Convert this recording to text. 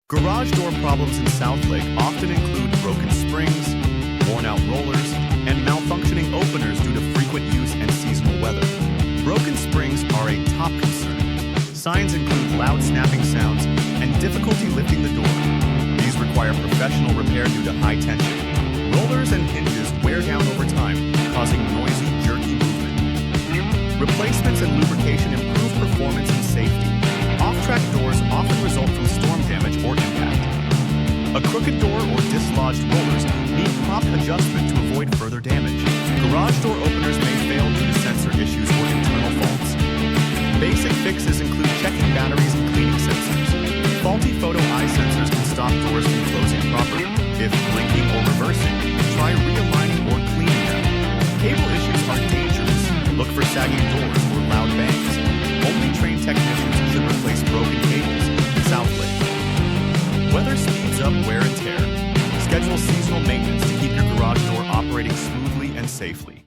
Garage door problems in Southlake often include broken springs, worn-out rollers, and malfunctioning openers due to frequent use and seasonal weather. Broken springs are a top concern. Signs include loud snapping sounds and difficulty lifting the door. These require professional repair due to high tension. Rollers and hinges wear down over time, causing noisy, jerky movement. Replacements and lubrication improve performance and safety. Off-track doors often result from storm damage or impact. A crooked door or dislodged rollers need prompt adjustment to avoid further damage. Garage door openers may fail due to sensor issues or internal faults. Basic fixes include checking batteries and cleaning sensors. Faulty photo eye sensors can stop doors from closing properly. If blinking or reversing, try realigning or cleaning them. Cable issues are dangerous. Look for sagging doors or loud bangs. Only trained technicians should replace broken cables in Southlake. Weather speeds up wear and tear. Schedule seasonal maintenance to keep your garage door operating smoothly and safely.